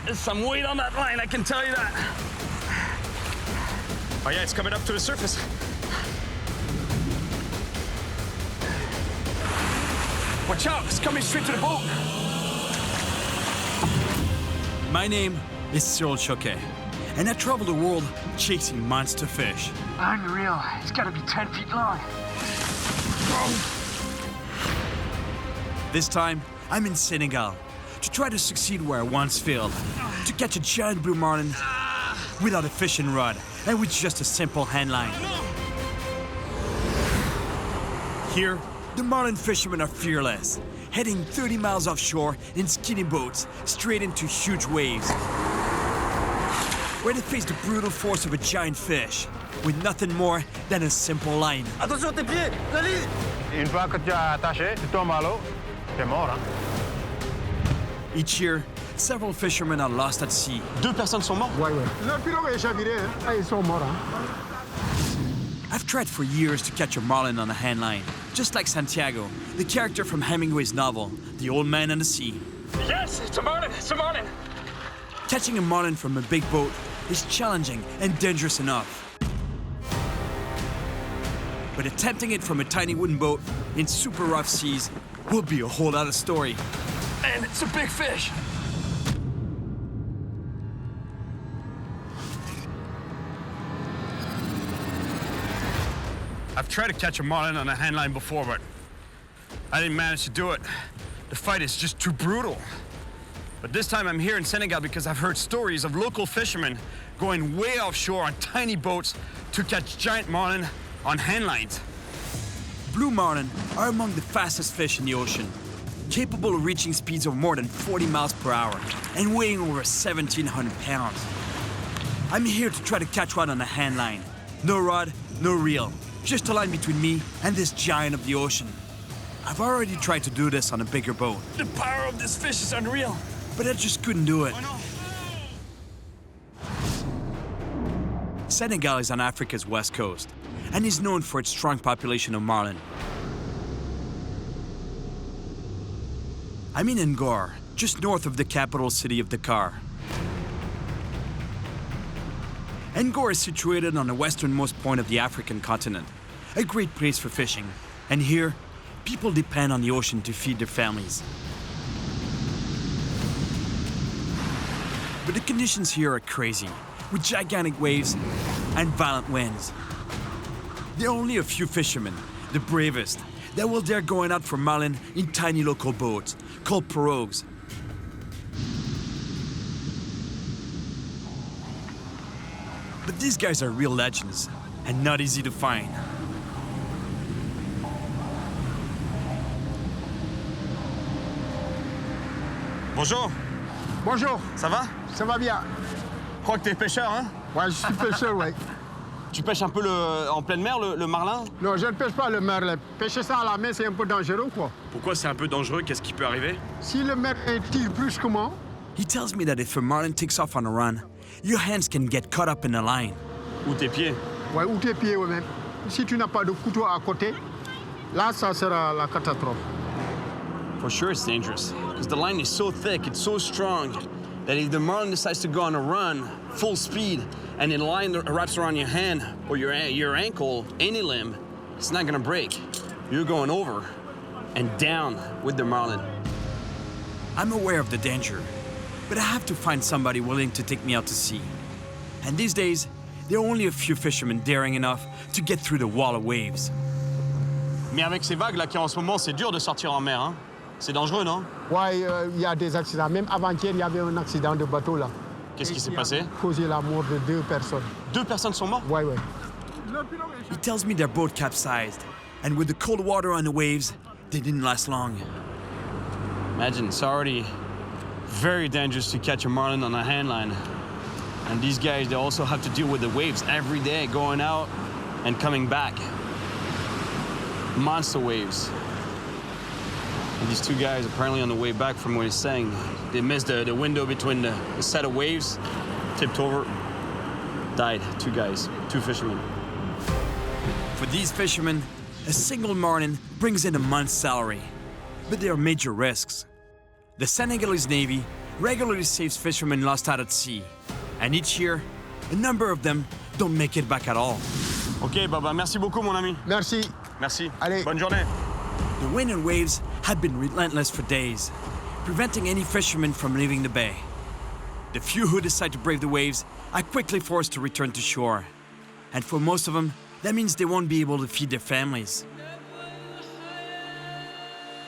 There's some weight on that line, I can tell you that. Oh yeah, it's coming up to the surface. Watch out, it's coming straight to the boat. My name is Cyril Choquet, and I travel the world chasing monster fish. Unreal, it's gotta be 10 feet long. This time, I'm in Senegal to try to succeed where I once failed, to catch a giant blue marlin without a fishing rod and with just a simple handline. Here, the marlin fishermen are fearless, heading 30 miles offshore in skinny boats straight into huge waves, where they face the brutal force of a giant fish with nothing more than a simple line. Attention tes pieds, la ligne. Une fois que tu as attaché, tu tombes à l'eau, t'es mort. Hein? Each year, several fishermen are lost at sea. 2 personnes sont mortes. Ouais. Le pirogue est chaviré, hein? Ah, ils sont morts. Hein? I've tried for years to catch a marlin on a handline, just like Santiago, the character from Hemingway's novel, The Old Man and the Sea. Yes, it's a marlin, it's a marlin. Catching a marlin from a big boat is challenging and dangerous enough. But attempting it from a tiny wooden boat in super rough seas will be a whole other story. And it's a big fish. I've tried to catch a marlin on a handline before, but I didn't manage to do it. The fight is just too brutal. But this time I'm here in Senegal because I've heard stories of local fishermen going way offshore on tiny boats to catch giant marlin on handlines. Blue marlin are among the fastest fish in the ocean, capable of reaching speeds of more than 40 miles per hour and weighing over 1,700 pounds. I'm here to try to catch one on a handline. No rod, no reel, just a line between me and this giant of the ocean. I've already tried to do this on a bigger boat. The power of this fish is unreal. But I just couldn't do it. Senegal is on Africa's west coast and is known for its strong population of marlin. I'm in Ngor, just north of the capital city of Dakar. Ngor is situated on the westernmost point of the African continent, a great place for fishing, and here, people depend on the ocean to feed their families. But the conditions here are crazy, with gigantic waves and violent winds. There are only a few fishermen, the bravest, that will dare going out for marlin in tiny local boats, called pirogues. But these guys are real legends, and not easy to find. Bonjour, Bonjour, ça va? ça va bien? Je crois que t'es pêcheur, hein? Ouais, je suis pêcheur, ouais. Tu pêches un peu en pleine mer, le marlin? Non, je ne pêche pas le merle. Pêcher ça à la main, c'est un peu dangereux, quoi. Pourquoi c'est un peu dangereux? Qu'est-ce qui peut arriver? Si le merle tire plus que moi, He tells me that if a marlin takes off on a run, your hands can get caught up in the line. Ou tes pieds? ouais, ou tes pieds, ouais, même. Si tu n'as pas de couteau à côté, là, ça sera la catastrophe. For sure it's dangerous, because the line is so thick, it's so strong, that if the marlin decides to go on a run, full speed, and the line wraps around your hand or your ankle, any limb, it's not gonna break. You're going over and down with the marlin. I'm aware of the danger, but I have to find somebody willing to take me out to sea. And these days, there are only a few fishermen daring enough to get through the wall of waves. Mais avec ces vagues là qu'il y a en ce moment, c'est dur de sortir en mer, hein? C'est dangereux, non? Ouais, il y a des accidents. Même avant-hier, il y avait un accident de bateau, là. Qu'est-ce qui s'est passé? Causé la mort de 2 personnes. 2 personnes sont mortes? Ouais. He tells me their boat capsized, and with the cold water on the waves, they didn't last long. Imagine, it's already very dangerous to catch a marlin on a handline. And these guys, they also have to deal with the waves every day, going out and coming back. Monster waves. And these 2 guys, apparently on the way back from what he's saying, they missed the window between the set of waves, tipped over, died. 2 guys, 2 fishermen. For these fishermen, a single marlin brings in a month's salary. But there are major risks. The Senegalese Navy regularly saves fishermen lost out at sea, and each year, a number of them don't make it back at all. Ok, bah, merci beaucoup, mon ami. Merci. Merci. Allez. Bonne journée. The wind and waves had been relentless for days, preventing any fishermen from leaving the bay. The few who decide to brave the waves are quickly forced to return to shore. And for most of them, that means they won't be able to feed their families.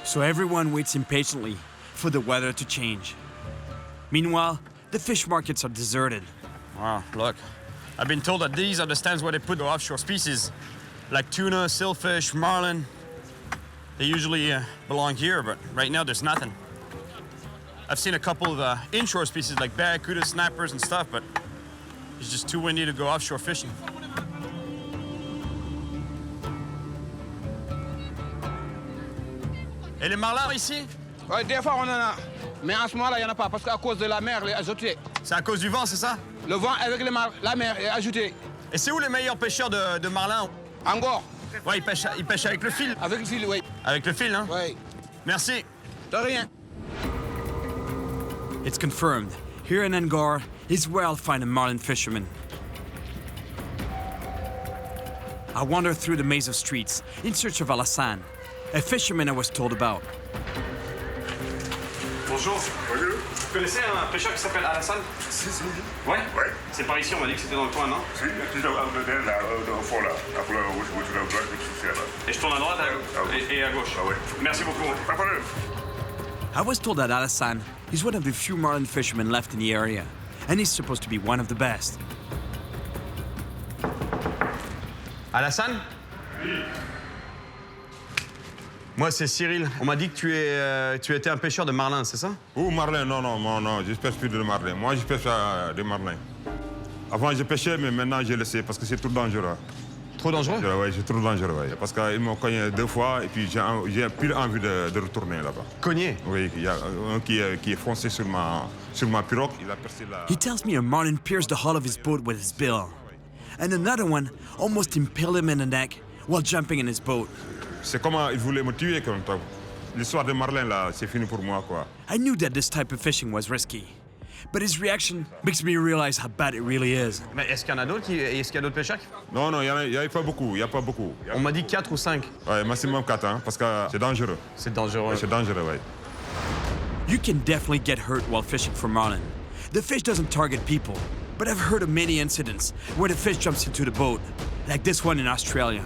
So everyone waits impatiently for the weather to change. Meanwhile, the fish markets are deserted. Wow, look. I've been told that these are the stands where they put the offshore species, like tuna, sailfish, marlin. They usually belong here, but right now there's nothing. I've seen a couple of inshore species like barracuda, snappers and stuff, but it's just too windy to go offshore fishing. Et les marlins ici? Ouais, des fois on en a. Mais en ce moment-là, il n'y en a pas parce qu'à cause de la mer, elle est ajoutée. C'est à cause du vent, c'est ça? Le vent avec la mer est ajouté. Et c'est où les meilleurs pêcheurs de marlins? Encore. Ouais, ils pêchent avec le fil. Avec le fil, oui. Avec le fil, hein? Oui. Merci. De rien. It's confirmed. Here in Angor is where I'll find a marlin fisherman. I wander through the maze of streets in search of Alassane, a fisherman I was told about. Bonjour. Bonjour. Vous connaissez un pêcheur qui s'appelle Alassane? Si, si. Ouais? Ouais. C'est par ici, on m'a dit que c'était dans le coin, non? Si, tu dois aller là, au fond là. Après, où tu dois là. Et je tourne à droite et à gauche. Ah ouais. Merci beaucoup. Pas de problème. I was told that Alassane is one of the few marlin fishermen left in the area, and he's supposed to be one of the best. Alassane? Oui. Moi, c'est Cyril. On m'a dit que tu étais un pêcheur de marlin, c'est ça? Ou marlin, non, je pêche plus de marlin. Moi, je pêche des marlins. Avant, je pêchais, mais maintenant, j'ai laissé parce que c'est trop dangereux. Trop dangereux? Oui, c'est trop dangereux, ouais. Parce qu'ils m'ont cogné 2 fois et puis j'ai plus envie de retourner là-bas. Cogné? Oui, il y a un qui est foncé sur ma pirogue, il a percé la... He tells me a marlin pierced the hull of his boat with his bill, and another one almost impaled him in the neck while jumping in his boat. C'est comment il voulait me tuer comme ça. L'histoire de marlin, là, c'est fini pour moi, quoi. I knew that this type of fishing was risky, but his reaction makes me realize how bad it really is. Mais est-ce qu'il y en a d'autres? Est-ce qu'il y a d'autres pêcheurs? Non, il n'y a pas beaucoup, On m'a dit 4 ou 5. Ouais, maximum 4, hein, parce que c'est dangereux. C'est dangereux. Ouais, c'est dangereux, ouais. You can definitely get hurt while fishing for marlin. The fish doesn't target people, but I've heard of many incidents where the fish jumps into the boat, like this one in Australia.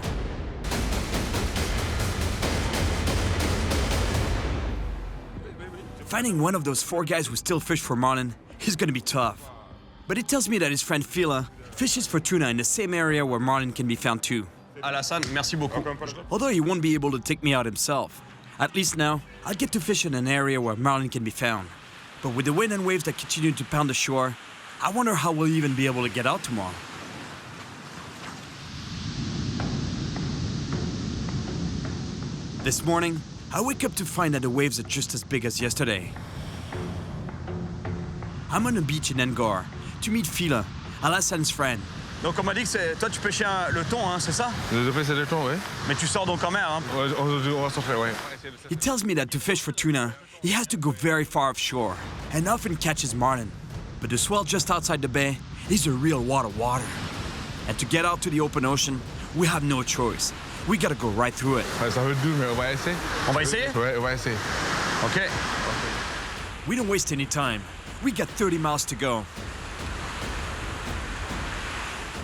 Finding one of those 4 guys who still fish for marlin is gonna be tough. But he tells me that his friend Fila fishes for tuna in the same area where marlin can be found too. Alassane, merci beaucoup. Although he won't be able to take me out himself, at least now I'll get to fish in an area where marlin can be found. But with the wind and waves that continue to pound the shore, I wonder how we'll even be able to get out tomorrow. This morning, I wake up to find that the waves are just as big as yesterday. I'm on the beach in Angor to meet Fila, Alassane's friend. Donc on m'a dit que toi tu pêchais le thon, hein, c'est ça? Je pêche le thon, oui. Mais tu sors donc en mer, hein? On va sortir, oui. He tells me that to fish for tuna, he has to go very far offshore and often catches marlin. But the swell just outside the bay is a real water. And to get out to the open ocean, we have no choice. We gotta go right through it. Ça va être dur, mais on va essayer. On va essayer? Ouais, on va essayer. Ok. We don't waste any time. We got 30 miles to go.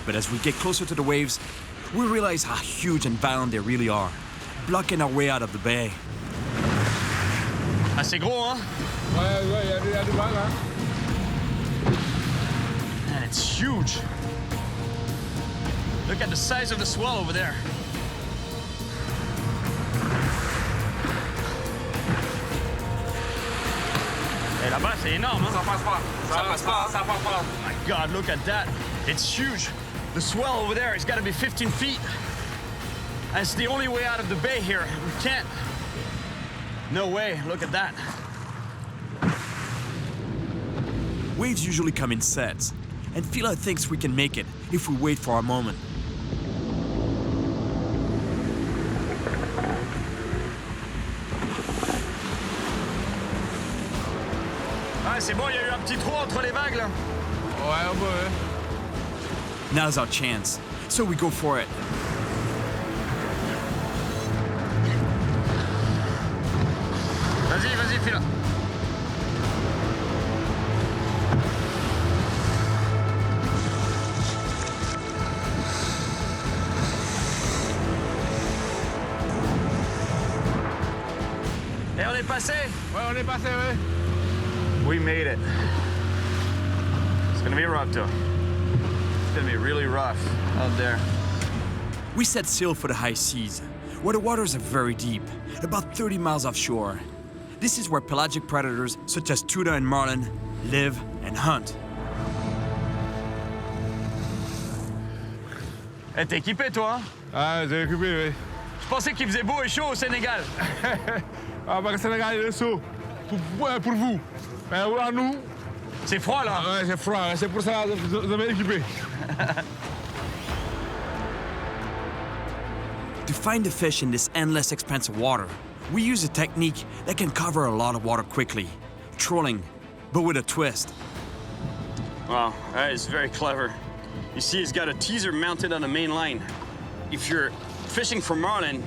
But as we get closer to the waves, we realize how huge and violent they really are, blocking our way out of the bay. Ah, c'est gros, hein? Ouais, il y a du mal, hein. Man, it's huge. Look at the size of the swell over there. Et là-bas, c'est énorme, hein? Ça passe pas. Ça passe pas. Oh my God, look at that. It's huge. The swell over there has got to be 15 feet. And it's the only way out of the bay here. We can't. No way, look at that. Waves usually come in sets, and Fila thinks we can make it if we wait for our moment. c'est bon, il y a eu un petit trou entre les vagues, là. Ouais, un peu, ouais. Now's our chance, so we go for it. Vas-y, vas-y, file. Et on est passé. Ouais, on est passé, ouais. We made it. It's gonna be rough, though. It's gonna be really rough out there. We set sail for the high seas, where the waters are very deep, about 30 miles offshore. This is where pelagic predators such as tuna and marlin live and hunt. Eh, t'es équipé, toi, hein? Ah, j'ai récupéré, ouais. Je pensais qu'il faisait beau et chaud au Sénégal. Ah, parce que le Sénégal, il est chaud. Pour vous. Mais à nous, C'est froid, là. ouais, c'est froid. C'est pour ça que je vais équiper. To find the fish in this endless expanse of water, we use a technique that can cover a lot of water quickly. Trolling, but with a twist. Wow, that is very clever. You see, it's got a teaser mounted on the main line. If you're fishing for marlin,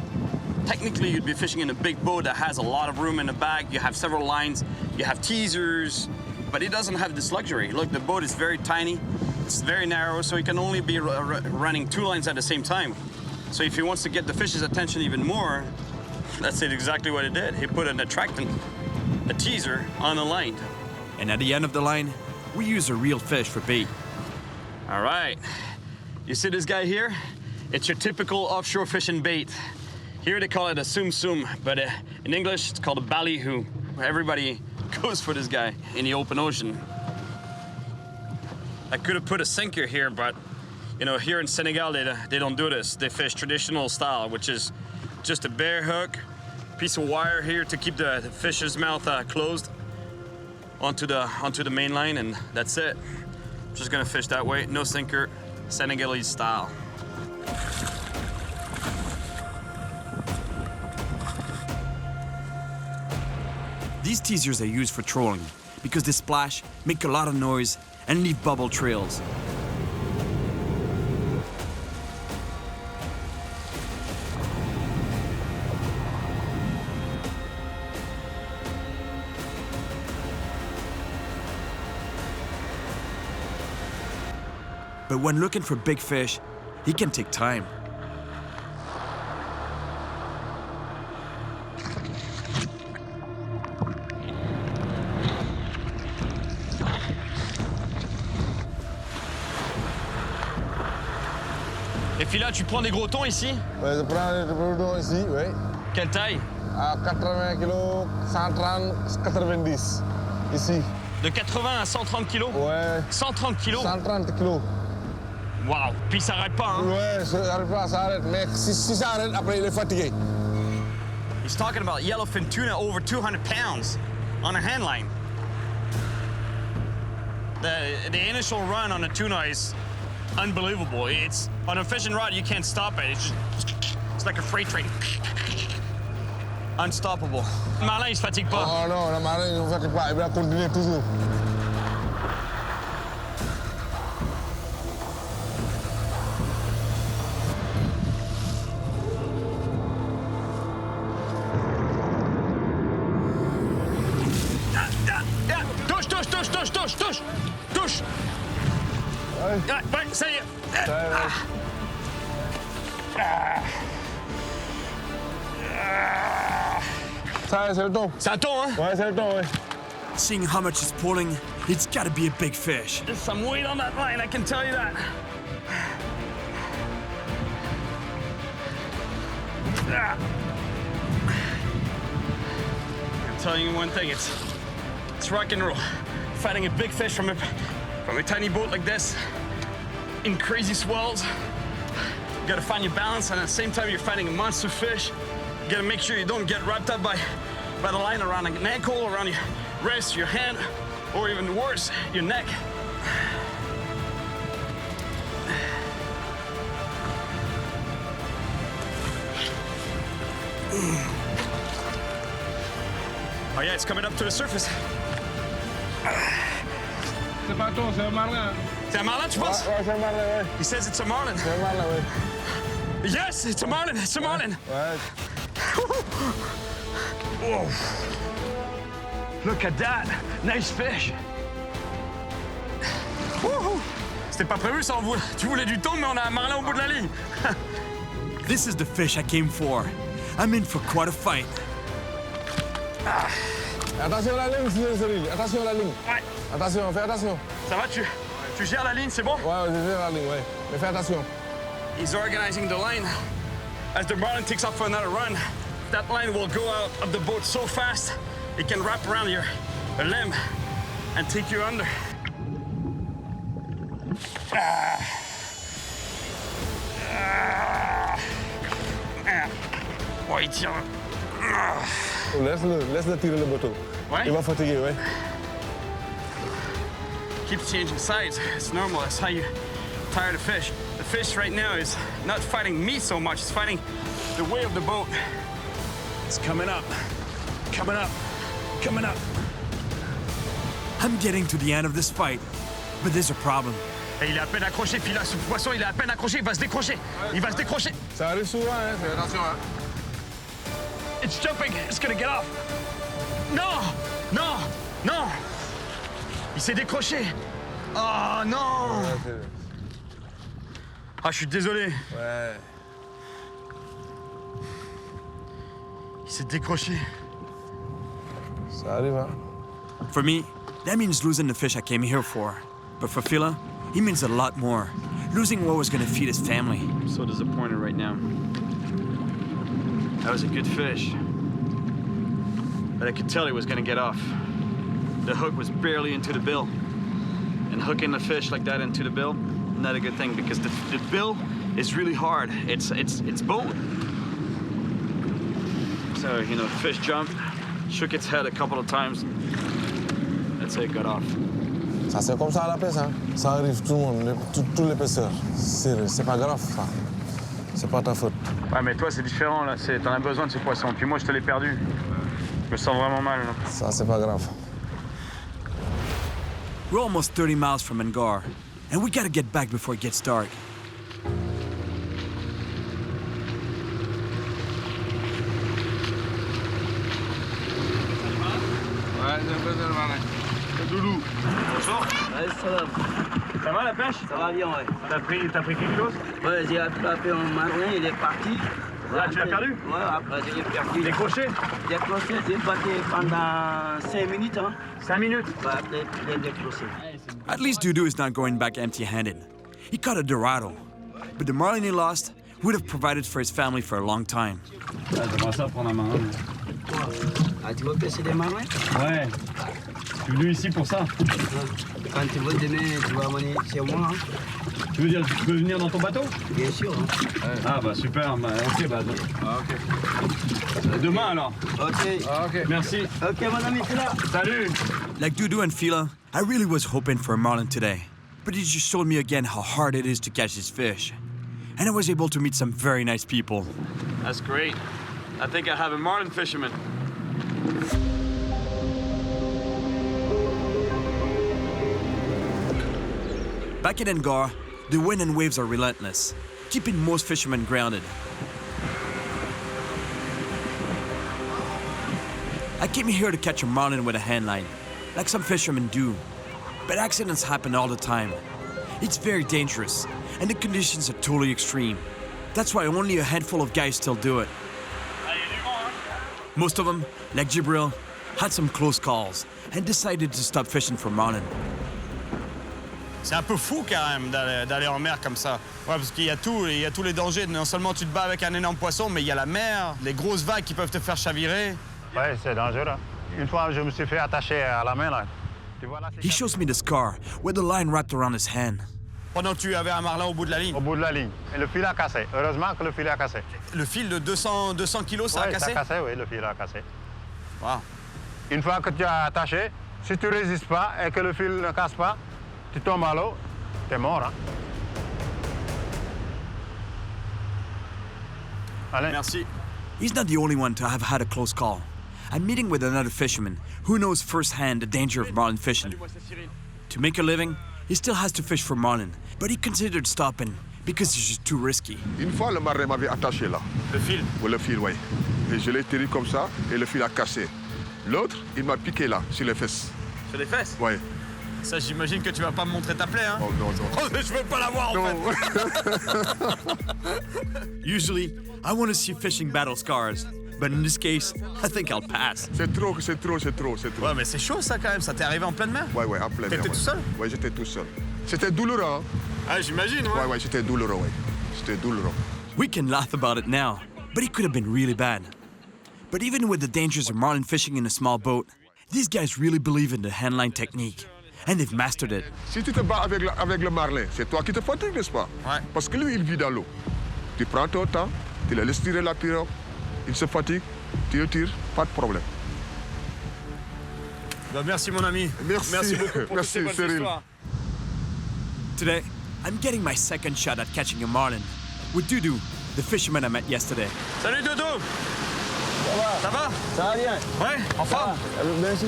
technically you'd be fishing in a big boat that has a lot of room in the back. You have several lines, you have teasers, but it doesn't have this luxury. Look, the boat is very tiny, it's very narrow, so he can only be running 2 lines at the same time. So if he wants to get the fish's attention even more, that's exactly what it did. He put an attractant, a teaser, on the line. And at the end of the line, we use a real fish for bait. All right, you see this guy here? It's your typical offshore fishing bait. Here they call it a sum sum, but in English it's called a ballyhoo. Everybody goes for this guy in the open ocean. I could have put a sinker here, but you know, here in Senegal they don't do this. They fish traditional style, which is just a bare hook, piece of wire here to keep the fish's mouth closed onto the main line, and that's it. Just gonna fish that way, no sinker, Senegalese style. These teasers are used for trolling because they splash, make a lot of noise, and leave bubble trails. But when looking for big fish, it can take time. Et puis là, tu prends des gros thons ici? Ouais, je prends les gros thons ici, oui. Quelle taille? À 80 kg, 130, 90. Ici. De 80 à 130 kilos? Ouais. 130 kilos? 130 kg. Waouh! Puis ça s'arrête pas, hein? Ouais, ça n'arrive pas, ça arrête. Mais si ça arrête, après, il est fatigué. He's talking about yellowfin tuna over 200 pounds on a handline. The initial run on a tuna is unbelievable. It's on a fishing rod, you can't stop it. It's like a freight train. Unstoppable. Le marlin, il se fatigue pas. Oh non, le marlin, il ne fatigue pas. Il va continuer toujours. Touche, touche, touche, touche, touche, touche, touche. Ouais, ça y est. Ça, c'est le thon. C'est un thon, hein? Ouais, c'est le thon, ouais. Seeing how much it's pulling, it's gotta be a big fish. There's some weight on that line, I can tell you that. I'm telling you one thing, it's rock and roll. Fighting a big fish from a tiny boat like this in crazy swells. You gotta find your balance, and at the same time you're fighting a monster fish. You gotta make sure you don't get wrapped up by the line around an ankle, around your wrist, your hand, or even worse, your neck. Oh yeah, it's coming up to the surface. pas toi, c'est un marlin. C'est un marlin, tu penses? Ouais, c'est un marlin, ouais. He says it's a marlin. C'est un marlin, ouais. Yes, it's a marlin. It's a marlin. Ouais. Whoa. Look at that. Nice fish. Woohoo. C'était pas prévu ça, tu voulais du thon, mais on a un marlin au bout de la ligne. This is the fish I came for. I'm in for quite a fight. Attention à la ligne, Cyril. Attention à la ligne. Ouais. Attention, fais attention. Ça va, tu gères la ligne, c'est bon? Ouais, je gère la ligne, ouais. Mais fais attention. He's organizing the line. As the marlin takes off for another run, that line will go out of the boat so fast, it can wrap around your limb and take you under. Ouais, il tire. Laisse-le tirer le bateau. Ouais? Il va fatiguer, ouais. Keeps changing sides. It's normal. That's how you tire the fish. The fish right now is not fighting me so much. It's fighting the way of the boat. It's coming up. Coming up. Coming up. I'm getting to the end of this fight, but there's a problem. Et il est à peine accroché, puis là, ce poisson, il est à peine accroché, il va se décrocher. Il va se décrocher. Ça arrive souvent, hein. Fais attention, hein. It's jumping. It's gonna get off. Non! Non! Non! Il s'est décroché. Oh non! Ah, je suis désolé. Ouais. Il s'est décroché. Ça arrive, hein. For me, that means losing the fish I came here for. But for Phila, it means a lot more. Losing what was gonna feed his family. I'm so disappointed right now. That was a good fish. But I could tell he was gonna get off. The hook was barely into the bill. And hooking the fish like that into the bill, not a good thing because the bill is really hard. It's bone. So, you know, the fish jumped, shook its head a couple of times. That's how it got off. Ça, c'est comme ça à la pêche, hein. Ça arrive tout le monde, tous les pêcheurs. C'est pas grave, ça. C'est pas ta faute. Ouais, mais toi, c'est différent, là. T'en as besoin de ce poisson. Puis moi, je te l'ai perdu. Je me sens vraiment mal, là. Ça, c'est pas grave. We're almost 30 miles from Angar, and we gotta get back before it gets dark. Ouais, c'est un peu de marlin. C'est Doudou. Bonjour. Ouais, ça va. Ça va, la pêche? Ça va bien, ouais. T'as pris quelque chose? Ouais, j'ai attrapé un marlin, il est parti. Là, tu l'as perdu? Ouais, après j'ai perdu. Décroché? Décroché, j'ai battu pendant 5 minutes. Hein. 5 minutes? Ouais, après, il est décroché. At least Dudu is not going back empty-handed. He caught a dorado, but the marlin he lost would have provided for his family for a long time. J'aimerais ça prendre un marlin. Ah, tu veux pêcher des marlins? Ouais. Je suis venu ici pour ça. Quand tu veux demain, tu vas venir chez moi. Hein. Tu veux dire que je peux venir dans ton bateau? Bien sûr. Hein. Ah bah super, bah, ok, bah. Ah, ok. Demain alors. Ok. Ah, ok. Merci. Ok, mon ami, c'est là. Salut. Like Dudu and Phila, I really was hoping for a marlin today, but he just showed me again how hard it is to catch this fish. And I was able to meet some very nice people. That's great. I think I have a marlin fisherman. Back in Angar, the wind and waves are relentless, keeping most fishermen grounded. I came here to catch a marlin with a handline, like some fishermen do. But accidents happen all the time. It's very dangerous, and the conditions are totally extreme. That's why only a handful of guys still do it. Most of them, like Jibril, had some close calls and decided to stop fishing for marlin. C'est un peu fou quand même d'aller en mer comme ça. Ouais, parce qu'il y a tous les dangers. Non seulement tu te bats avec un énorme poisson, mais il y a la mer, les grosses vagues qui peuvent te faire chavirer. Ouais, c'est dangereux. Une fois, je me suis fait attacher à la main, là. Tu vois, là, He shows me the scar where the line wrapped around his hand. Pendant que tu avais un marlin au bout de la ligne. au bout de la ligne. Et le fil a cassé. Heureusement que le fil a cassé. Le fil de 200 kilos, ça a Ouais, cassé? ça a cassé, oui, le fil a cassé. Wow. Une fois que tu as attaché, si tu ne résistes pas et que le fil ne casse pas, tu tombes à l'eau, t'es mort. Hein? Allez. Merci. He's not the only one to have had a close call. I'm meeting with another fisherman who knows firsthand the danger of marlin fishing. Moi, c'est Cyril. To make a living, he still has to fish for marlin, but he considered stopping because it's just too risky. Une fois, le marin m'avait attaché là. Le fil. Oui, le fil, oui. Et je l'ai tiré comme ça et le fil a cassé. L'autre, il m'a piqué là, sur les fesses. Sur les fesses? Oui. Ça, j'imagine que tu vas pas me montrer ta plaie, hein? Oh non, non. Oh, mais je veux pas la voir, en fait. Usually, I want to see fishing battle scars, but in this case, I think I'll pass. C'est trop, c'est trop, c'est trop, c'est trop. Ouais, mais c'est chaud, ça, quand même. Ça t'est arrivé en pleine mer? Ouais, ouais, en plein T'étais tout seul? Oui, j'étais tout seul. C'était douloureux, hein? Ah, j'imagine, ouais. Ouais, ouais, c'était douloureux, ouais. C'était douloureux. We can laugh about it now, but it could have been really bad. But even with the dangers of marlin fishing in a small boat, these guys really believe in the handline technique, and they've mastered it. Si tu te bats avec le marlin, c'est toi qui te fatigues, n'est-ce pas? Ouais. Parce que lui, il vit dans l'eau. Tu prends ton temps, tu le laisses tirer la pirogue, il se fatigue, tu le tires, pas de problème. Bah, merci, mon ami. Merci. beaucoup pour Merci, toutes ces bonnes Cyril. histoires. Today, I'm getting my second shot at catching a marlin with Dudu, the fisherman I met yesterday. Salut, Dodo. Ça va? Ça va bien? Ouais, en forme? Merci.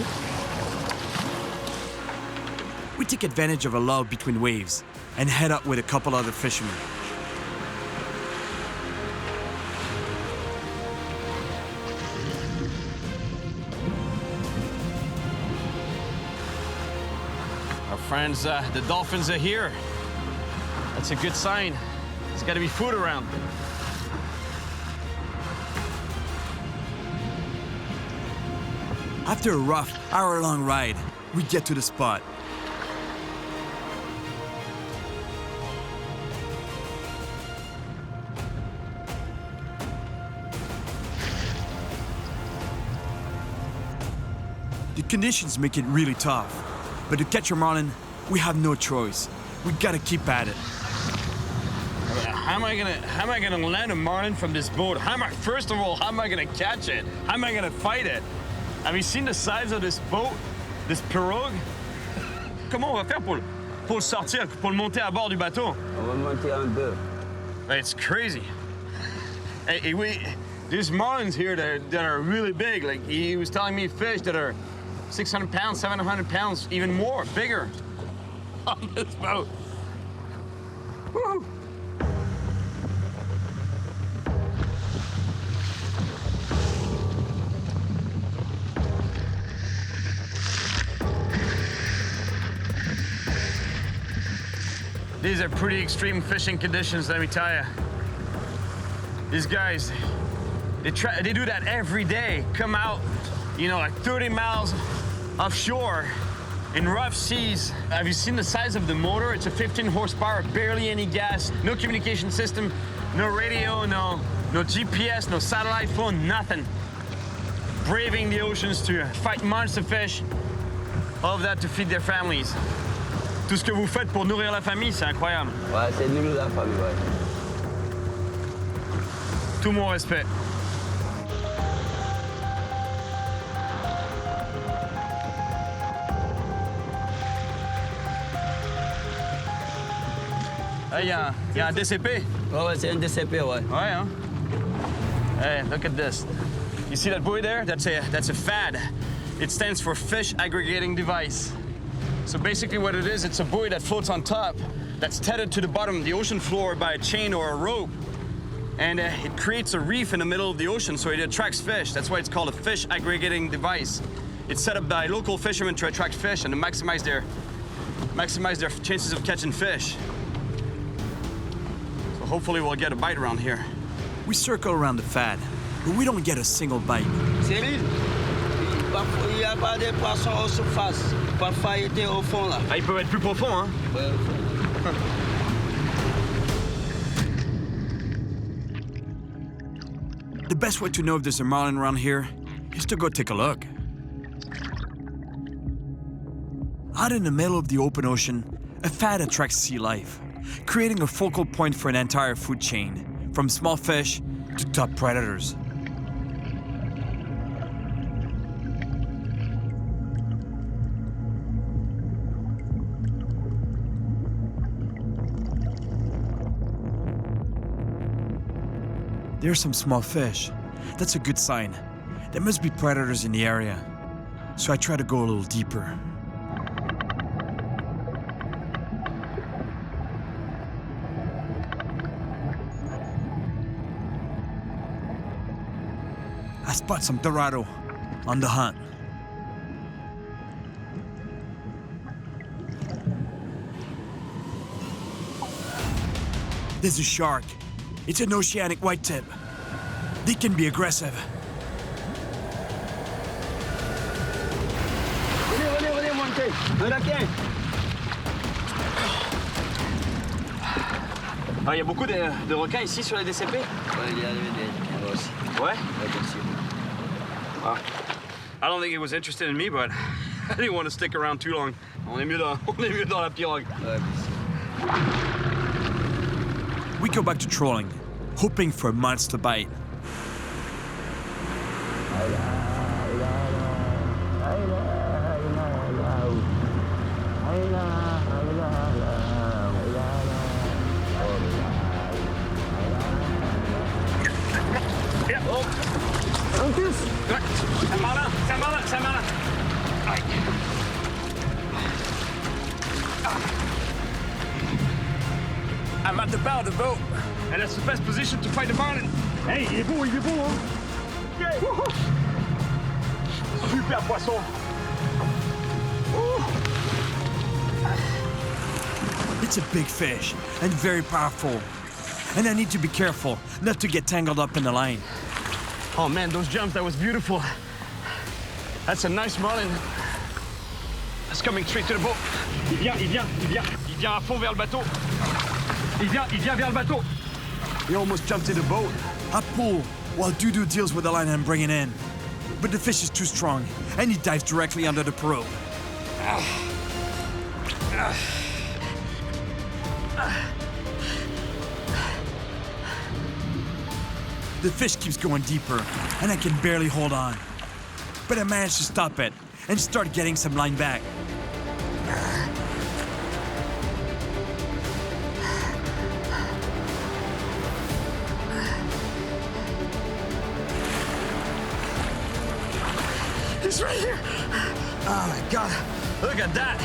We take advantage of a lull between waves and head up with a couple other fishermen. Our friends, the dolphins are here. That's a good sign. There's got to be food around. After a rough, hour-long ride, we get to the spot. The conditions make it really tough, but to catch a marlin, we have no choice. We gotta keep at it. How am I gonna land a marlin from this boat? First of all, how am I gonna catch it? How am I gonna fight it? Have you seen the size of this boat? This pirogue? Comment on va faire pour le sortir, pour le monter à bord du bateau? On va monter en deux. It's crazy. Hey, there's marlins here that are really big. Like, he was telling me fish that are 600 pounds, 700 pounds, even more, bigger on this boat. Woo! These are pretty extreme fishing conditions, let me tell you. These guys, they do that every day. Come out, like 30 miles offshore in rough seas. Have you seen the size of the motor? It's a 15 horsepower, barely any gas, no communication system, no radio, no GPS, no satellite phone, nothing. Braving the oceans to fight monster fish, all of that to feed their families. Tout ce que vous faites pour nourrir la famille, c'est incroyable. Ouais, c'est nous la famille, ouais. Tout mon respect. Il y a un DCP. Ouais, c'est un DCP, ouais. Ouais, hein? Hey, look at this. You see that buoy there? That's a FAD. It stands for Fish Aggregating Device. So basically what it is, it's a buoy that floats on top, that's tethered to the bottom of the ocean floor by a chain or a rope. And it creates a reef in the middle of the ocean, so it attracts fish. That's why it's called a fish aggregating device. It's set up by local fishermen to attract fish and to maximize their chances of catching fish. So hopefully we'll get a bite around here. We circle around the FAD, but we don't get a single bite. Cyril, parfois il n'y a pas de poissons en surface. Parfois il était au fond là. Ah, ils peuvent être plus profonds, hein? Ouais, au fond. The best way to know if there's a marlin around here is to go take a look. Out in the middle of the open ocean, a FAD attracts sea life, creating a focal point for an entire food chain, from small fish to top predators. There's some small fish. That's a good sign. There must be predators in the area. So I try to go a little deeper. I spot some dorado on the hunt. There's a shark. It's an oceanic whitetip. They can be aggressive. Venez, Monty. Le requin. Il y a beaucoup de requins ici sur les DCP? Ouais, il y a des requins aussi. Ouais? Ouais, bien sûr. Wow. I don't think he was interested in me, but I didn't want to stick around too long. On est mieux dans la pirogue. Ouais, bien sûr. We go back to trolling, hoping for a monster bite. C'est un malin. Aïe. I'm at the bow of the boat, and that's the best position to fight the marlin. Hey, il est beau, hein? Yeah. Super poisson. It's a big fish and very powerful. And I need to be careful not to get tangled up in the line. Oh man, those jumps, that was beautiful. That's a nice marlin. That's coming straight to the boat. Il vient à fond vers le bateau. Il vient vers le bateau. He almost jumped in the boat. I pull while Dudu deals with the line I'm bringing in. But the fish is too strong, and he dives directly under the pirogue. The fish keeps going deeper, and I can barely hold on. But I manage to stop it and start getting some line back. He's right here. Oh my God, look at that.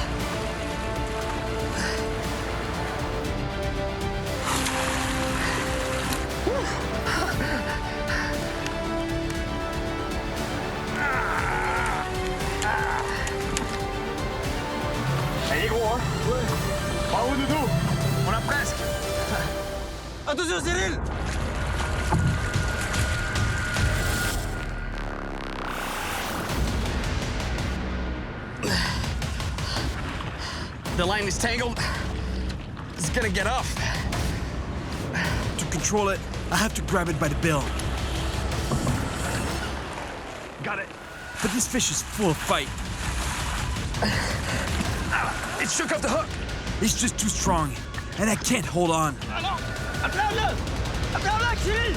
Il est gros, hein? Ouais. Bravo, Doudou. On l'a presque. Attention, Cyril! The line is tangled. It's gonna get off. To control it, I have to grab it by the bill. Got it. But this fish is full of fight. It shook off the hook. It's just too strong, and I can't hold on. Ah non! Attrape-le! Attrape-le, Cyril!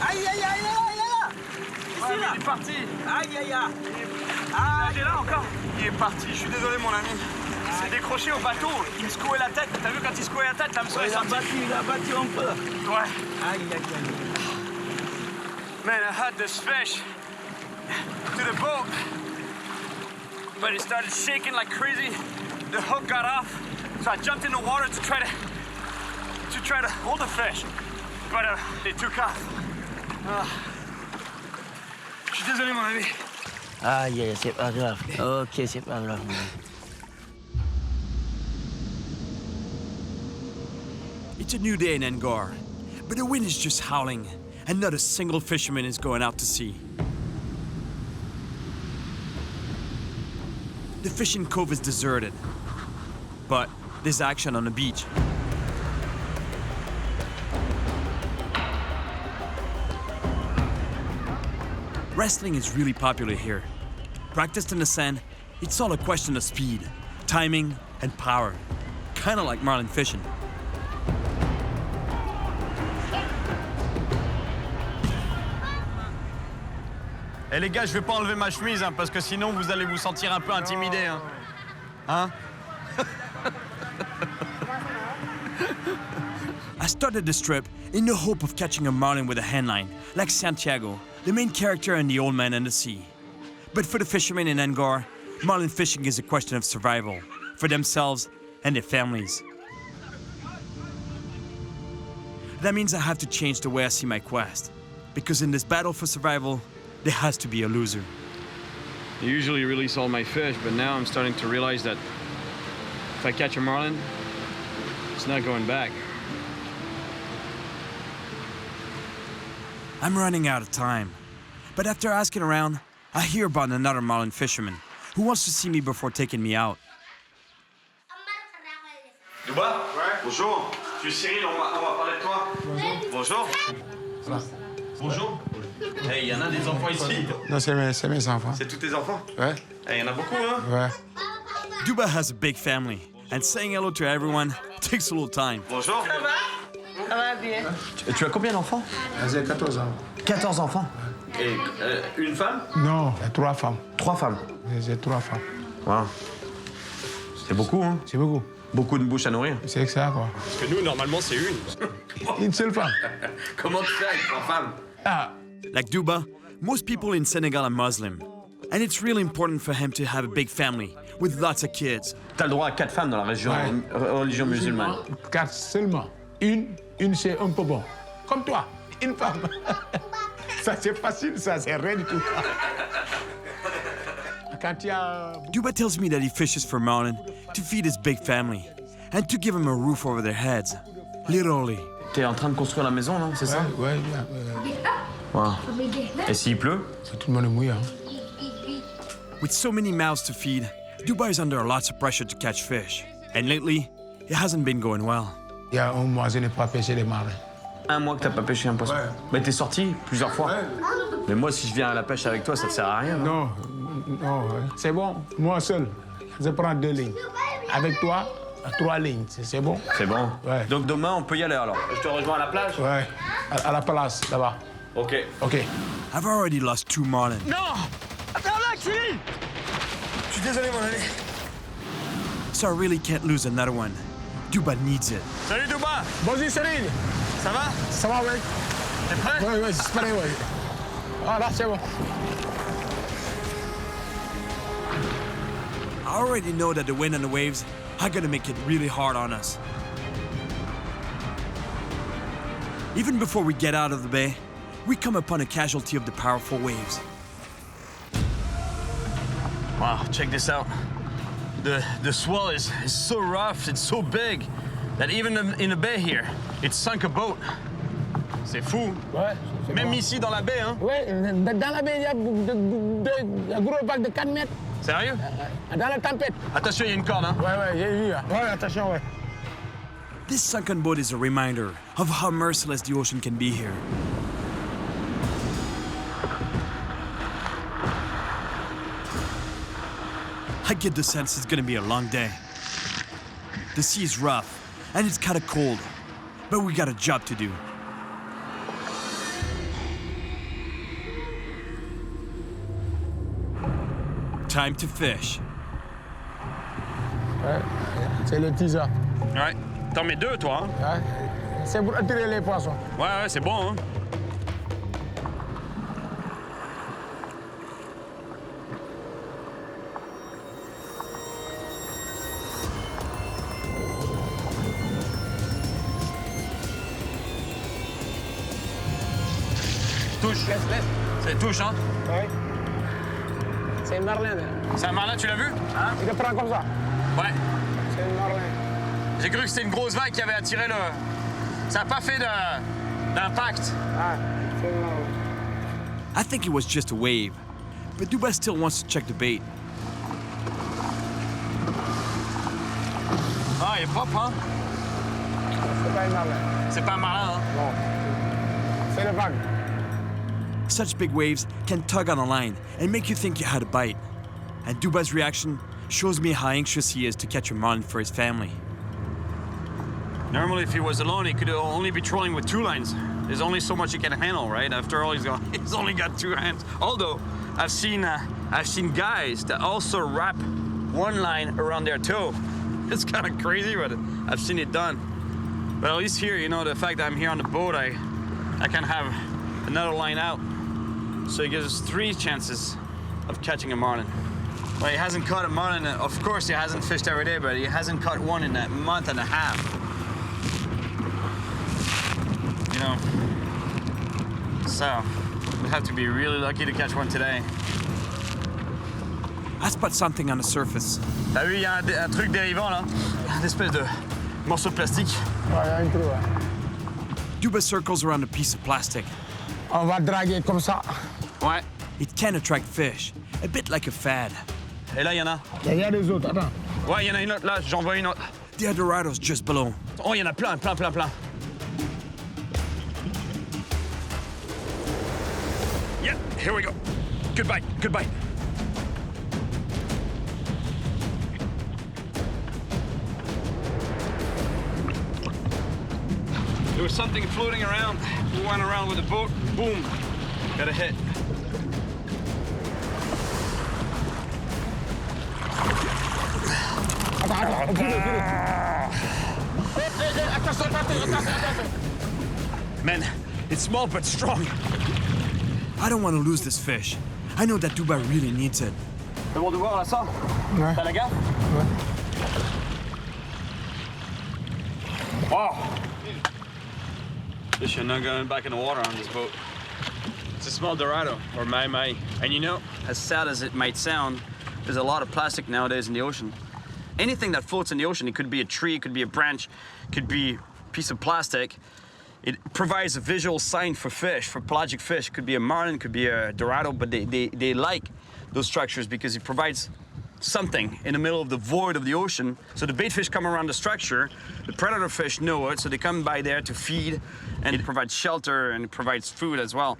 Aïe, aïe, aïe, aïe, là! Ici, là! Il est parti. Aïe, aïe, aïe! Il est là encore. Il est parti. Je suis désolé, mon ami. Il s'est décroché au bateau. Il me secouait la tête. T'as vu quand il secouait la tête, l'hameçon est sorti. Il a battu un peu. Ouais. Aïe, aïe, aïe. Man, I had this fish to the boat, but it started shaking like crazy. The hook got off, so I jumped in the water to try to hold the fish, but it took off. Je suis désolé, mon ami. Aïe, aïe, c'est pas grave. Ok, c'est pas grave. It's a new day in Angor, but the wind is just howling, and not a single fisherman is going out to sea. The fishing cove is deserted, but there's action on the beach. Wrestling is really popular here. Practiced in the sand, it's all a question of speed, timing, and power. Kinda like marlin fishing. Eh les gars, je vais pas enlever ma chemise, hein, parce que sinon vous allez vous sentir un peu intimidé. Hein? Hein? I started the strip in the hope of catching a marlin with a handline, like Santiago, the main character in The Old Man and the Sea. But for the fishermen in Angor, marlin fishing is a question of survival, for themselves and their families. That means I have to change the way I see my quest. Because in this battle for survival, there has to be a loser. I usually release all my fish, but now I'm starting to realize that if I catch a marlin, it's not going back. I'm running out of time. But after asking around, I hear about another marlin fisherman who wants to see me before taking me out. Duba? Ouais. Bonjour. Je suis Cyril, on va parler de toi. Bonjour. Bonjour. Hey, y en a des enfants ici? Non, c'est mes enfants. C'est tous tes enfants? Ouais. Hey, y en a beaucoup, hein? Ouais. Duba has a big family, and saying hello to everyone takes a little time. Bonjour. Ça va? Ça va bien. Tu as combien d'enfants? J'ai 14 ans. 14 enfants. Et une femme? Non, 3 femmes. 3 femmes. J'ai 3 femmes. Wow. C'est beaucoup, hein? C'est beaucoup. Beaucoup de bouches à nourrir. C'est ça, quoi. Parce que nous, normalement, c'est une. Une seule femme. Comment tu fais avec 3 femmes? Ah, Like Duba, most people in Senegal are Muslim, and it's really important for him to have a big family with lots of kids. T'as le droit à 4 femmes dans la région, Ouais. religion musulmane. 4 seulement. Une c'est un peu bon. Comme toi, une femme. Ça, c'est facile, ça, c'est rien du tout. Quand il y a... Duba tells me that he fishes for marlin to feed his big family and to give them a roof over their heads. Literally. T'es en train de construire la maison, non? C'est ça? Ouais, Wow. Et s'il pleut? tout le monde est mouillé. Hein. With so many mouths to feed, Duba is under lots of pressure to catch fish. And lately, it hasn't been going well. Il y a un mois, je n'ai pas pêché les marlins. Un mois que t'as pas pêché un poisson? Ouais. Mais t'es sorti plusieurs fois? Ouais. Mais moi, si je viens à la pêche avec toi, ça te sert à rien. Non, non, c'est bon. Moi seul, je prends 2 lignes. Avec toi, 3 lignes, c'est bon? C'est bon? Ouais. Donc demain, on peut y aller alors? Je te rejoins à la plage? Ouais, à la place, là-bas. OK. OK. I've already lost 2 marlin. Non! Attends là, Cyril! Je suis désolé, mon ami. So I really can't lose another one. Duba needs it. Salut, Duba! Bonjour, Cyril. Ça va? Ça va, oui? T'es prêt? Oui, oui, c'est prêt, oui. Ah, là, c'est bon. I already know that the wind and the waves are gonna make it really hard on us. Even before we get out of the bay, we come upon a casualty of the powerful waves. Wow, check this out. The swell is so rough, it's so big, that even in the bay here, it sunk a boat. C'est fou. Ouais. Même ici, dans la baie, hein? Oui, dans la baie, il y a un gros vague de 4 mètres. Sérieux? Dans la tempête. Attention, il y a une corde, hein? Ouais, j'ai vu. Ouais, attention, ouais. This sunken boat is a reminder of how merciless the ocean can be here. I get the sense it's gonna be a long day. The sea is rough, and it's kinda cold, but we got a job to do. Time to fish. Ouais, c'est le teaser. Ouais. T'en mets 2, toi, hein? Ouais. C'est pour attirer les poissons. Ouais, c'est bon, hein? Touche. Laisse. C'est touche, hein? Ouais. C'est un marlin. C'est un marlin, tu l'as vu? Hein? Il le prend comme ça. Ouais. C'est un marlin. J'ai cru que c'était une grosse vague qui avait attiré le... Ça n'a pas fait d'impact. Ah, c'est un marlin. I think it was just a wave, but Duba still wants to check the bait. Ah, il est propre, hein? C'est pas un marlin. C'est pas un marlin, hein? Non. C'est le vague. Such big waves can tug on a line and make you think you had a bite. And Duba's reaction shows me how anxious he is to catch a marlin for his family. Normally, if he was alone, he could only be trolling with 2 lines. There's only so much he can handle, right? After all, he's only got 2 hands. Although, I've seen guys that also wrap 1 line around their toe. It's kind of crazy, but I've seen it done. But at least here, you know, the fact that I'm here on the boat, I can have another line out. So it gives us 3 chances of catching a marlin. Well, he hasn't caught a marlin. Of course, he hasn't fished every day, but he hasn't caught one in a month and a half. you know. So, we'll have to be really lucky to catch one today. I spot something on the surface. T'as vu, il y a un truc dérivant là, une espèce de morceau de plastique. Ouais, il y a un trou, ouais. Duba circles around a piece of plastic. On va draguer comme ça. Ouais. It can attract fish, a bit like a fad. Et là, il y en a. Il y a des autres, attends. Ouais, il y en a une autre là, j'en vois une autre. The Eldorato's just below. Oh, il y en a plein. Yeah, here we go. Good bite. There was something floating around. We went around with the boat. Boom. Got a hit. Man, it's small but strong. I don't want to lose this fish. I know that Duba really needs it. C'est bon de voir là ça? Ouais. T'as la gaffe? Ouais. Wow. Fish are not going back in the water on this boat. It's a small Dorado, or mai. And you know, as sad as it might sound, there's a lot of plastic nowadays in the ocean. Anything that floats in the ocean, it could be a tree, it could be a branch, it could be a piece of plastic. It provides a visual sign for fish, for pelagic fish. It could be a marlin, it could be a Dorado, but they like those structures because it provides something in the middle of the void of the ocean. So the bait fish come around the structure, the predator fish know it, so they come by there to feed, and it provides shelter and it provides food as well.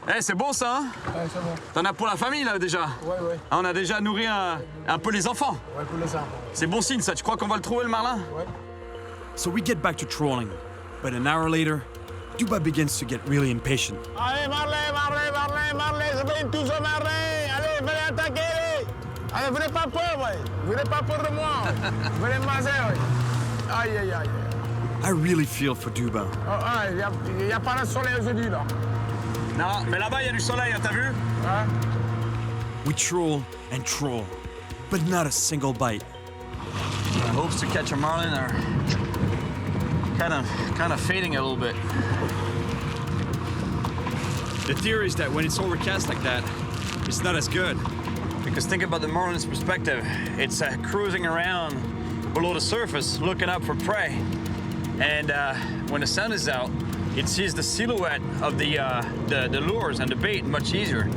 Eh, c'est bon ça, hein? Ouais, c'est bon. T'en as pour la famille là déjà? Ouais. On a déjà nourri un peu les enfants. Ouais, pour les arbres. C'est bon signe ça, tu crois qu'on va le trouver le marlin? Ouais. So we get back to trolling. But an hour later, Duba begins to get really impatient. Allez, Marlin, je viens tous au Marlin. Allez, venez attaquer. Allez, venez pas peur, ouais. Venez pas peur de moi. Venez manger, ouais. Aïe. I really feel for Duba. Oh, il y a pas de soleil aujourd'hui, là. Non, mais là-bas il y a du soleil, hein, t'as vu? Hein? We troll and troll, but not a single bite. Our hopes to catch a marlin are kind of fading a little bit. The theory is that when it's overcast like that, it's not as good. Because think about the marlin's perspective. It's cruising around below the surface, looking up for prey. And when the sun is out, it sees the silhouette of the lures and the bait much easier.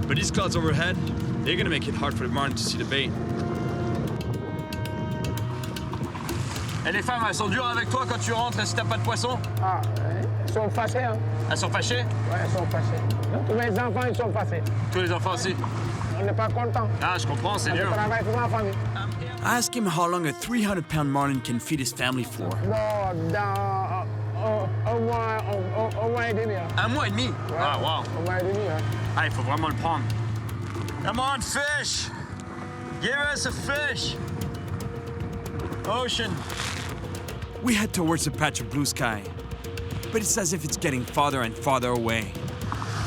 But these clouds overhead, they're gonna make it hard for the marlin to see the bait. Et les femmes, elles sont dures avec toi quand tu rentres si t'as pas de poisson? Ah, ils sont fâchés, hein? Elles sont fâchées? Ouais, ils sont fâchés. Tous mes enfants, ils sont fâchés. Tous les enfants aussi? On n'est pas contents. Ah, je comprends, c'est Je dur. travaille pour ma famille. I ask him how long a 300-pound marlin can feed his family for. Non, dans un mois et demi. Hein. Un mois et demi? Ouais, Ah, wow. Un mois et demi, hein. Ah, il faut vraiment le prendre. Come on, fish! Give us a fish! Ocean. We head towards a patch of blue sky, but it's as if it's getting farther and farther away.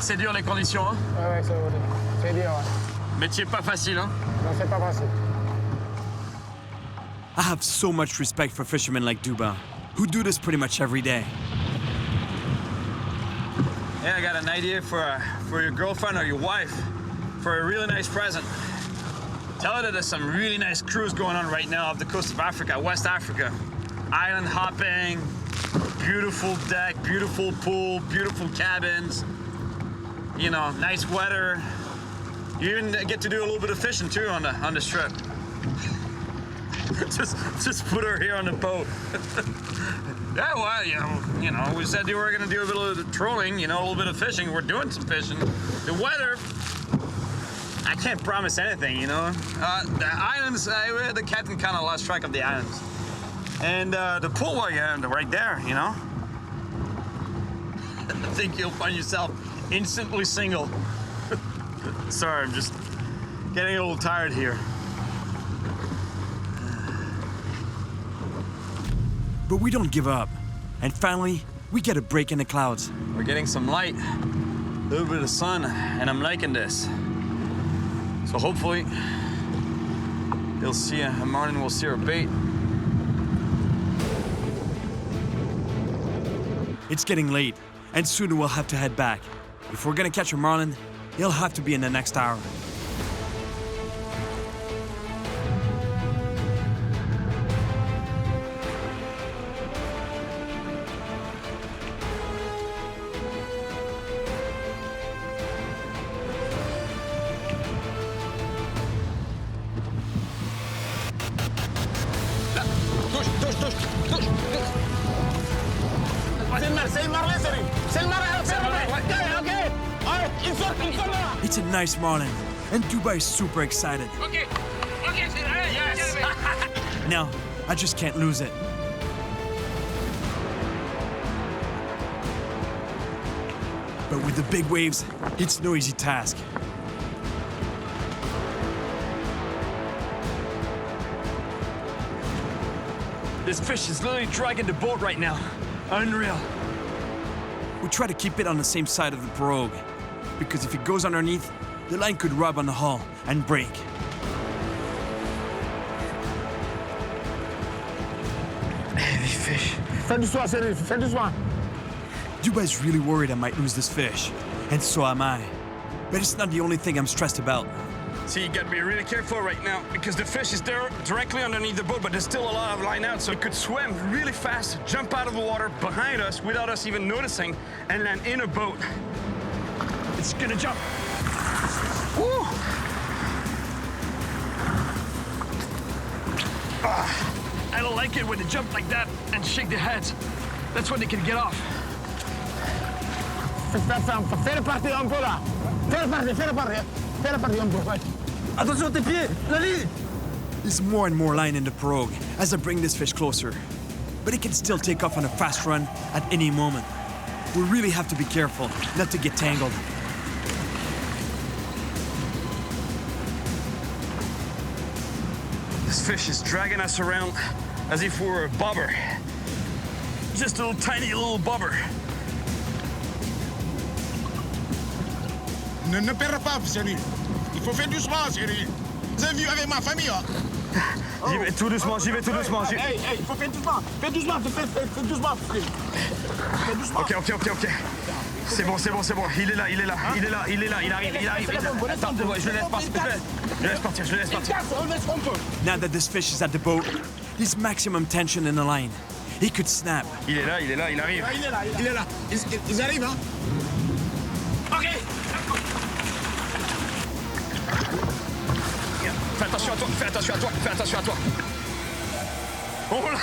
C'est dur les conditions, hein? Ouais, c'est dur, ouais. Métier pas facile, hein? Non, c'est pas facile. I have so much respect for fishermen like Duba, who do this pretty much every day. Yeah, I got an idea for your girlfriend or your wife for a really nice present. Tell her that there's some really nice cruise going on right now off the coast of Africa, West Africa. Island hopping, beautiful deck, beautiful pool, beautiful cabins. You know, nice weather. You even get to do a little bit of fishing too on the strip. just put her here on the boat. Yeah, well, you know, we said we were gonna do a little bit of trolling, a little bit of fishing. We're doing some fishing. The weather, I can't promise anything, The islands, the captain kind of lost track of the islands. And the pool, well, yeah, right there, I think you'll find yourself instantly single. Sorry, I'm just getting a little tired here. But we don't give up. And finally, we get a break in the clouds. We're getting some light, a little bit of sun, and I'm liking this. So hopefully, they'll see a marlin will see our bait. It's getting late, and soon we'll have to head back. If we're gonna catch a marlin, it'll have to be in the next hour. C'est le marlin, c'est lui. C'est le marlin, c'est le marlin. OK. Allez, il sort là. It's a nice marlin, and Dubai is super excited. OK, c'est vrai. Yes. Now, I just can't lose it. But with the big waves, it's no easy task. This fish is literally dragging the boat right now. Unreal. We try to keep it on the same side of the pirogue, because if it goes underneath, the line could rub on the hull and break. Heavy fish. Fais doucement, Cyril, fais doucement. Dubai's really worried I might lose this fish, and so am I. But it's not the only thing I'm stressed about. See, you gotta be really careful right now because the fish is there directly underneath the boat, but there's still a lot of line out, so it could swim really fast, jump out of the water behind us without us even noticing, and land in a boat. It's gonna jump. Woo! I don't like it when they jump like that and shake their heads. That's when they can get off. Fais partir un peu là. Fais partir. Fais partir un peu, ouais. Attention tes pieds, la ligne. There's more and more line in the pirogue as I bring this fish closer. But it can still take off on a fast run at any moment. We really have to be careful not to get tangled. This fish is dragging us around as if we were a bobber. Just a little tiny little bobber. Ne perds pas, Cyril. Il faut faire doucement, Cyril. Vous avez vu avec ma famille, hein? J'y vais tout doucement, j'y vais tout doucement. Hey, il faut faire doucement. Fais doucement, fais doucement, frère. Fais doucement. Ok. C'est bon. Il est là, il arrive. Attends, je le laisse partir. Now that this fish is at the boat, there's maximum tension in the line. He could snap. Il est là, il arrive. Il est là. Ils arrivent, hein? OK. Fais attention à toi. Oh là.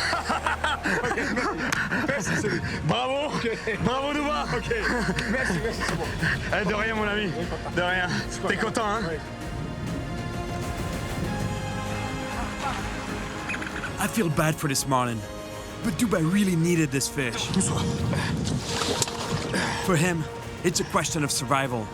Merci, Cyril. Bravo. Okay. Bravo, Duba. OK. Merci, c'est bon. De rien, mon ami. De rien. T'es content, hein? Oui. I feel bad for this marlin, but Dubai really needed this fish. For him, it's a question of survival.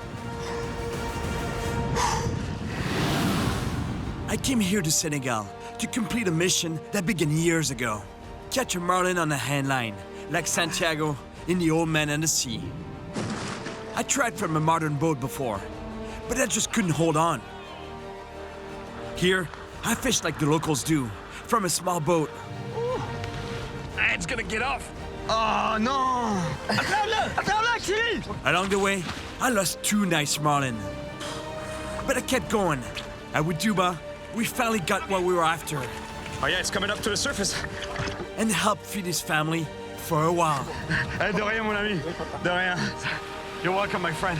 I came here to Senegal to complete a mission that began years ago. Catch a marlin on a handline, like Santiago in The Old Man and the Sea. I tried from a modern boat before, but I just couldn't hold on. Here, I fish like the locals do, from a small boat. It's gonna get off. Oh, non. Attrape-le, Cyril. Along the way, I lost 2 nice marlin. But I kept going. And with Duba, we finally got what we were after. Oh yeah, it's coming up to the surface. And helped feed his family for a while. De rien, mon ami. De rien. You're welcome, my friend.